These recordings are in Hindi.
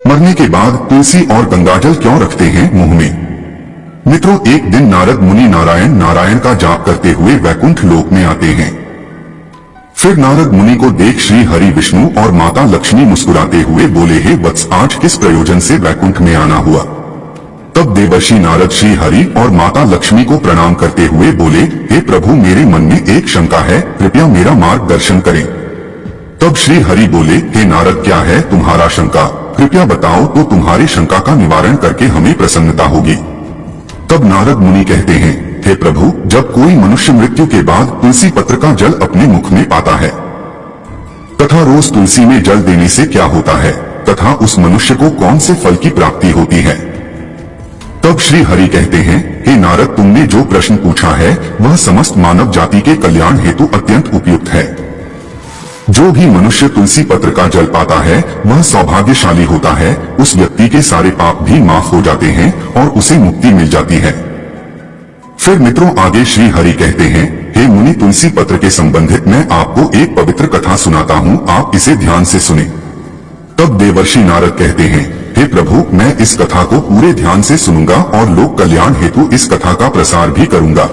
मरने के बाद तुलसी और गंगाजल क्यों रखते हैं मुंह में? मित्रों, एक दिन नारद मुनि नारायण नारायण का जाप करते हुए वैकुंठ लोक में आते हैं। फिर नारद मुनि को देख श्री हरि विष्णु और माता लक्ष्मी मुस्कुराते हुए बोले, हे वत्स, आज किस प्रयोजन से वैकुंठ में आना हुआ? तब देवर्षि नारद श्री हरि और माता लक्ष्मी को प्रणाम करते हुए बोले, हे प्रभु, मेरे मन में एक शंका है, कृपया मेरा मार्गदर्शन करें। तब श्री हरि बोले, हे नारद, क्या है तुम्हारा शंका? कृपया बताओ तो तुम्हारी शंका का निवारण करके हमें प्रसन्नता होगी। तब नारद मुनि कहते हैं, हे प्रभु, जब कोई मनुष्य मृत्यु के बाद तुलसी पत्र का जल अपने मुख में पाता है तथा रोज तुलसी में जल देने से क्या होता है तथा उस मनुष्य को कौन से फल की प्राप्ति होती है? तब श्री हरि कहते हैं, हे नारद, तुमने जो प्रश्न पूछा है वह समस्त मानव जाति के कल्याण हेतु अत्यंत उपयुक्त है। जो भी मनुष्य तुलसी पत्र का जल पाता है वह सौभाग्यशाली होता है। उस व्यक्ति के सारे पाप भी माफ हो जाते हैं और उसे मुक्ति मिल जाती है। फिर मित्रों, आगे श्री हरि कहते हैं, हे मुनि, तुलसी पत्र के संबंधित मैं आपको एक पवित्र कथा सुनाता हूँ, आप इसे ध्यान से सुने। तब देवर्षि नारद कहते हैं, हे प्रभु, मैं इस कथा को पूरे ध्यान से सुनूंगा और लोक कल्याण हेतु इस कथा का प्रसार भी करूंगा।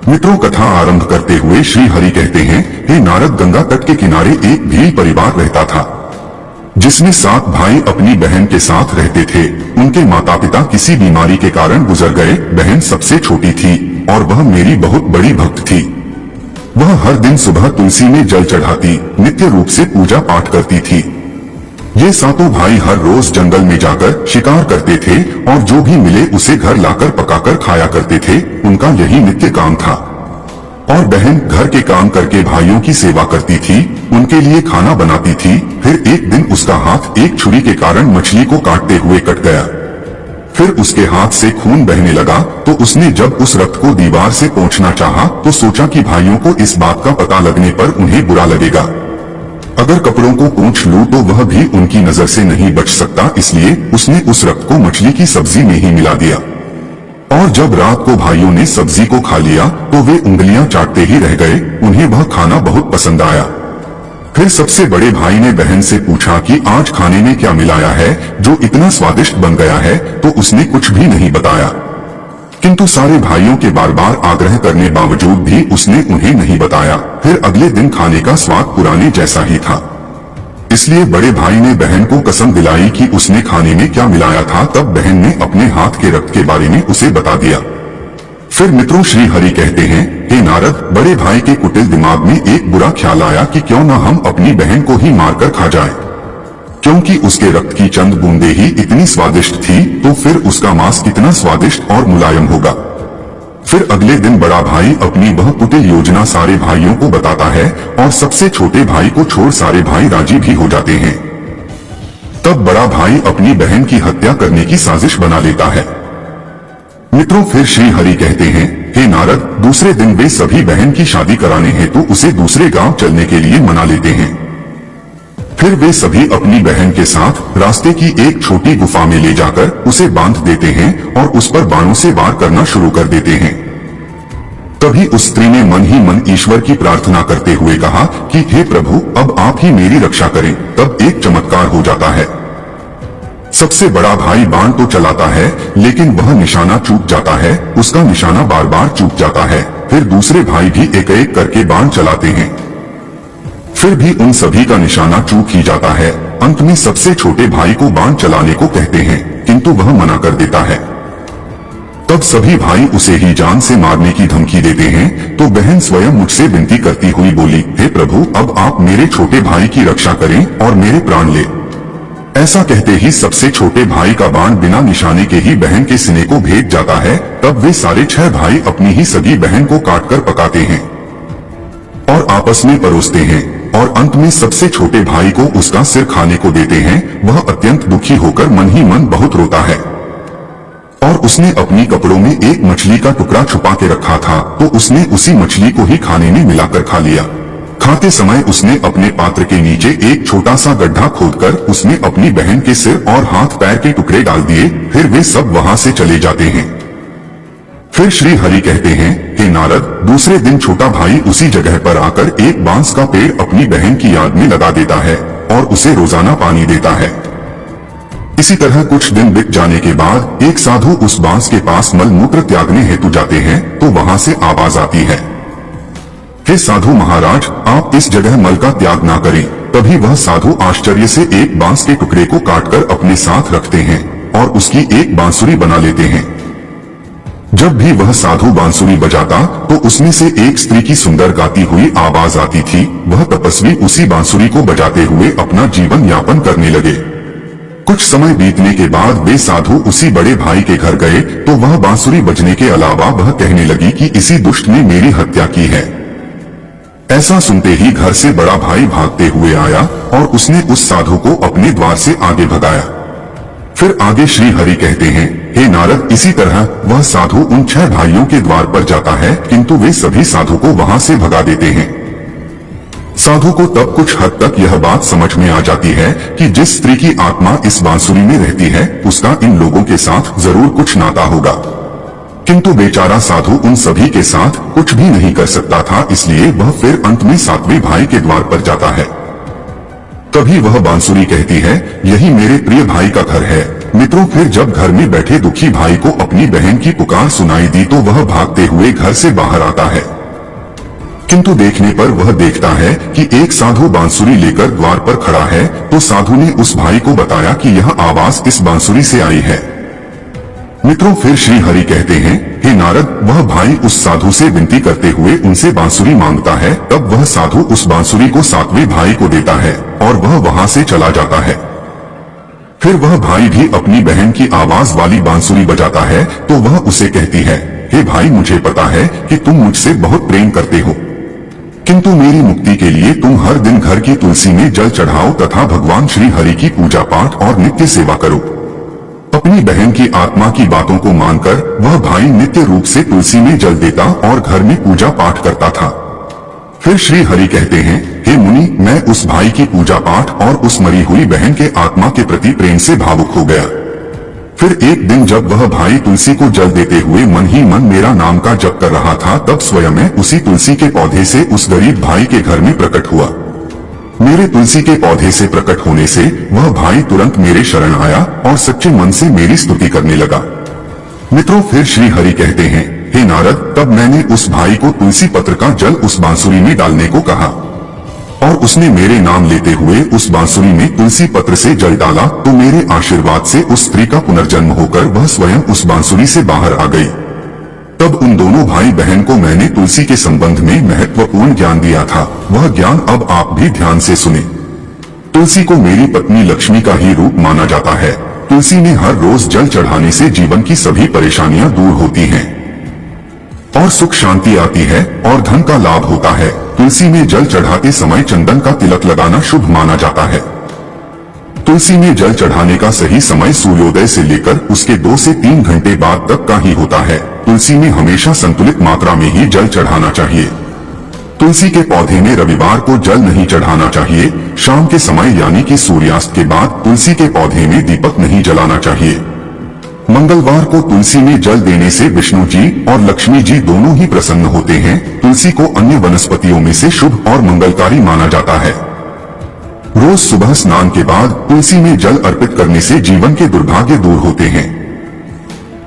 मित्रों, कथा आरंभ करते हुए श्री हरि कहते हैं, हे नारद, गंगा तट के किनारे एक भील परिवार रहता था जिसमें 7 भाई अपनी बहन के साथ रहते थे। उनके माता पिता किसी बीमारी के कारण गुजर गए। बहन सबसे छोटी थी और वह मेरी बहुत बड़ी भक्त थी। वह हर दिन सुबह तुलसी में जल चढ़ाती, नित्य रूप से पूजा पाठ करती थी। ये 7 भाई हर रोज जंगल में जाकर शिकार करते थे और जो भी मिले उसे घर लाकर पकाकर खाया करते थे। उनका यही नित्य काम था। और बहन घर के काम करके भाइयों की सेवा करती थी, उनके लिए खाना बनाती थी। फिर एक दिन उसका हाथ एक छुरी के कारण मछली को काटते हुए कट गया। फिर उसके हाथ से खून बहने लगा तो उसने जब उस रक्त को दीवार से पोंछना चाहा तो सोचा कि भाइयों को इस बात का पता लगने पर उन्हें बुरा लगेगा। अगर कपड़ों को पोंछ लूं तो वह भी उनकी नजर से नहीं बच सकता, इसलिए उसने उस रक्त को मछली की सब्जी में ही मिला दिया। और जब रात को भाइयों ने सब्जी को खा लिया तो वे उंगलियां चाटते ही रह गए। उन्हें वह खाना बहुत पसंद आया। फिर सबसे बड़े भाई ने बहन से पूछा कि आज खाने में क्या मिलाया है जो इतना स्वादिष्ट बन गया है, तो उसने कुछ भी नहीं बताया। किंतु सारे भाइयों के बार बार आग्रह करने बावजूद भी उसने उन्हें नहीं बताया। फिर अगले दिन खाने का स्वाद पुराने जैसा ही था। इसलिए बड़े भाई ने बहन को कसम दिलाई कि उसने खाने में क्या मिलाया था। तब बहन ने अपने हाथ के रक्त के बारे में उसे बता दिया। फिर मित्रों, श्री हरि कहते हैं, हे नारद, बड़े भाई के कुटिल दिमाग में एक बुरा ख्याल आया कि क्यों न हम अपनी बहन को ही मारकर खा जाएं। क्योंकि उसके रक्त की चंद बूंदे ही इतनी स्वादिष्ट थी, तो फिर उसका मांस कितना स्वादिष्ट और मुलायम होगा। फिर अगले दिन बड़ा भाई अपनी वह कुटिल योजना सारे भाइयों को बताता है और सबसे छोटे भाई को छोड़ सारे भाई राजी भी हो जाते हैं। तब बड़ा भाई अपनी बहन की हत्या करने की साजिश बना लेता है। मित्रों, फिर श्री हरि कहते हैं, हे नारद, दूसरे दिन वे सभी बहन की शादी कराने हेतु उसे दूसरे गांव चलने के लिए मना लेते हैं। फिर वे सभी अपनी बहन के साथ रास्ते की एक छोटी गुफा में ले जाकर उसे बांध देते हैं और उस पर बाणों से वार करना शुरू कर देते हैं। तभी उस स्त्री ने मन ही मन ईश्वर की प्रार्थना करते हुए कहा कि हे प्रभु, अब आप ही मेरी रक्षा करें। तब एक चमत्कार हो जाता है। सबसे बड़ा भाई बाण तो चलाता है लेकिन वह निशाना चूक जाता है। उसका निशाना बार बार चूक जाता है। फिर दूसरे भाई भी एक एक करके बाण चलाते हैं, फिर भी उन सभी का निशाना चूक ही जाता है। अंत में सबसे छोटे भाई को बाण चलाने को कहते हैं, किंतु वह मना कर देता है। तब सभी भाई उसे ही जान से मारने की धमकी देते हैं। तो बहन स्वयं मुझसे विनती करती हुई बोली, हे प्रभु, अब आप मेरे छोटे भाई की रक्षा करें और मेरे प्राण ले। ऐसा कहते ही सबसे छोटे भाई का बाण बिना निशाने के ही बहन के सीने को भेद जाता है। तब वे सारे 6 भाई अपनी ही सगी बहन को काटकर पकाते हैं और आपस में परोसते हैं और अंत में सबसे छोटे भाई को उसका सिर खाने को देते हैं। वह अत्यंत दुखी होकर मन ही मन बहुत रोता है और उसने अपनी कपड़ों में एक मछली का टुकड़ा छुपा के रखा था, तो उसने उसी मछली को ही खाने में मिलाकर खा लिया। खाते समय उसने अपने पात्र के नीचे एक छोटा सा गड्ढा खोदकर उसमें अपनी बहन के सिर और हाथ पैर के टुकड़े डाल दिए। फिर वे सब वहां से चले जाते हैं। फिर श्री हरि कहते हैं, हे नारद, दूसरे दिन छोटा भाई उसी जगह पर आकर एक बांस का पेड़ अपनी बहन की याद में लगा देता है और उसे रोजाना पानी देता है। इसी तरह कुछ दिन बीत जाने के बाद एक साधु उस बांस के पास मल मूत्र त्यागने हेतु जाते हैं तो वहां से आवाज आती है, हे साधु महाराज, आप इस जगह मल का त्याग ना करें। तभी वह साधु आश्चर्य से एक बांस के टुकड़े को काटकर अपने साथ रखते हैं और उसकी एक बांसुरी बना लेते हैं। जब भी वह साधु बांसुरी बजाता तो उसमें से एक स्त्री की सुंदर गाती हुई आवाज आती थी। वह तपस्वी उसी बांसुरी को बजाते हुए अपना जीवन यापन करने लगे। कुछ समय बीतने के बाद वे साधु उसी बड़े भाई के घर गए तो वह बांसुरी बजने के अलावा वह कहने लगी कि इसी दुष्ट ने मेरी हत्या की है। ऐसा सुनते ही घर से बड़ा भाई भागते हुए आया और उसने उस साधु को अपने द्वार से आगे भगाया। फिर आगे श्री हरि कहते हैं, हे नारद, इसी तरह वह साधु उन 6 भाइयों के द्वार पर जाता है किंतु वे सभी साधु को वहां से भगा देते हैं। साधु को तब कुछ हद तक यह बात समझ में आ जाती है कि जिस स्त्री की आत्मा इस बांसुरी में रहती है उसका इन लोगों के साथ जरूर कुछ नाता होगा, किंतु बेचारा साधु उन सभी के साथ कुछ भी नहीं कर सकता था। इसलिए वह फिर अंत में 7वें भाई के द्वार पर जाता है। तभी वह बांसुरी कहती है, यही मेरे प्रिय भाई का घर है। मित्रों, फिर जब घर में बैठे दुखी भाई को अपनी बहन की पुकार सुनाई दी तो वह भागते हुए घर से बाहर आता है, किंतु देखने पर वह देखता है कि एक साधु बांसुरी लेकर द्वार पर खड़ा है। तो साधु ने उस भाई को बताया कि यह आवाज इस बांसुरी से आई है। मित्रों, फिर श्री हरि कहते हैं, हे नारद, वह भाई उस साधु से विनती करते हुए उनसे बांसुरी मांगता है। तब वह साधु उस बांसुरी को 7वें भाई को देता है और वह वहां से चला जाता है। फिर वह भाई भी अपनी बहन की आवाज वाली बांसुरी बजाता है तो वह उसे कहती है, हे भाई, मुझे पता है कि तुम मुझसे बहुत प्रेम करते हो, किंतु मेरी मुक्ति के लिए तुम हर दिन घर की तुलसी में जल चढ़ाओ तथा भगवान श्री हरि की पूजा पाठ और नित्य सेवा करो। अपनी बहन की आत्मा की बातों को मानकर वह भाई नित्य रूप से तुलसी में जल देता और घर में पूजा पाठ करता था। फिर श्री हरि कहते हैं, हे मुनि, मैं उस भाई की पूजा पाठ और उस मरी हुई बहन के आत्मा के प्रति प्रेम से भावुक हो गया। फिर एक दिन जब वह भाई तुलसी को जल देते हुए मन ही मन मेरा नाम का जप कर रहा था तब स्वयं मैं उसी तुलसी के पौधे से उस गरीब भाई के घर में प्रकट हुआ। मेरे तुलसी के पौधे से प्रकट होने से वह भाई तुरंत मेरे शरण आया और सच्चे मन से मेरी स्तुति करने लगा। मित्रों, फिर श्री हरि कहते हैं, हे नारद, तब मैंने उस भाई को तुलसी पत्र का जल उस बांसुरी में डालने को कहा और उसने मेरे नाम लेते हुए उस बांसुरी में तुलसी पत्र से जल डाला तो मेरे आशीर्वाद से उस स्त्री का पुनर्जन्म होकर वह स्वयं उस बांसुरी से बाहर आ गई। तब उन दोनों भाई बहन को मैंने तुलसी के संबंध में महत्वपूर्ण ज्ञान दिया था। वह ज्ञान अब आप भी ध्यान से सुने। तुलसी को मेरी पत्नी लक्ष्मी का ही रूप माना जाता है। तुलसी में हर रोज जल चढ़ाने से जीवन की सभी परेशानियां दूर होती हैं और सुख शांति आती है और धन का लाभ होता है। तुलसी में जल चढ़ाते समय चंदन का तिलक लगाना शुभ माना जाता है। तुलसी में जल चढ़ाने का सही समय सूर्योदय से लेकर उसके 2 से 3 घंटे बाद तक का ही होता है। तुलसी में हमेशा संतुलित मात्रा में ही जल चढ़ाना चाहिए। तुलसी के पौधे में रविवार को जल नहीं चढ़ाना चाहिए। शाम के समय यानी कि सूर्यास्त के बाद तुलसी के पौधे में दीपक नहीं जलाना चाहिए। मंगलवार को तुलसी में जल देने से विष्णु जी और लक्ष्मी जी दोनों ही प्रसन्न होते हैं। तुलसी को अन्य वनस्पतियों में से शुभ और मंगलकारी माना जाता है। रोज सुबह स्नान के बाद तुलसी में जल अर्पित करने से जीवन के दुर्भाग्य दूर होते हैं।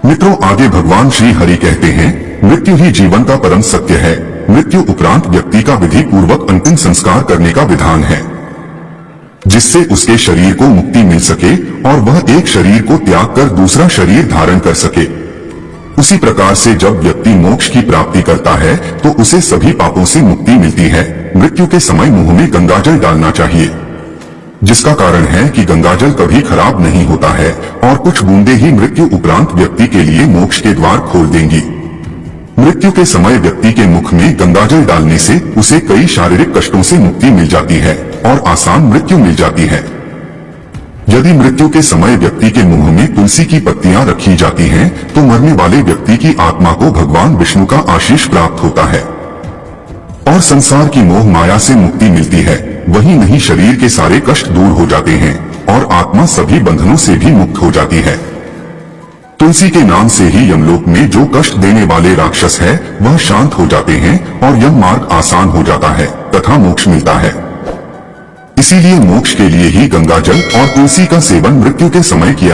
मित्रों, आगे भगवान श्री हरि कहते हैं, मृत्यु ही जीवन का परम सत्य है। मृत्यु उपरांत व्यक्ति का विधि पूर्वक अंतिम संस्कार करने का विधान है, जिससे उसके शरीर को मुक्ति मिल सके और वह एक शरीर को त्याग कर दूसरा शरीर धारण कर सके। उसी प्रकार से जब व्यक्ति मोक्ष की प्राप्ति करता है तो उसे सभी पापों से मुक्ति मिलती है। मृत्यु के समय मुंह में गंगाजल डालना चाहिए, जिसका कारण है कि गंगाजल कभी खराब नहीं होता है और कुछ बूंदे ही मृत्यु उपरांत व्यक्ति के लिए मोक्ष के द्वार खोल देंगी। मृत्यु के समय व्यक्ति के मुख में गंगाजल डालने से उसे कई शारीरिक कष्टों से मुक्ति मिल जाती है और आसान मृत्यु मिल जाती है। यदि मृत्यु के समय व्यक्ति के मुंह में तुलसी की पत्तियां रखी जाती हैं, तो मरने वाले व्यक्ति की आत्मा को भगवान विष्णु का आशीष प्राप्त होता है और संसार की मोह माया से मुक्ति मिलती है। वही नहीं, शरीर के सारे कष्ट दूर हो जाते हैं और आत्मा सभी बंधनों से भी मुक्त हो जाती है। तुलसी के नाम से ही यमलोक में जो कष्ट देने वाले राक्षस है वह शांत हो जाते हैं और यम मार्ग आसान हो जाता है तथा मोक्ष मिलता है। इसीलिए मोक्ष के लिए ही गंगा जल और तुलसी का सेवन मृत्यु के समय किया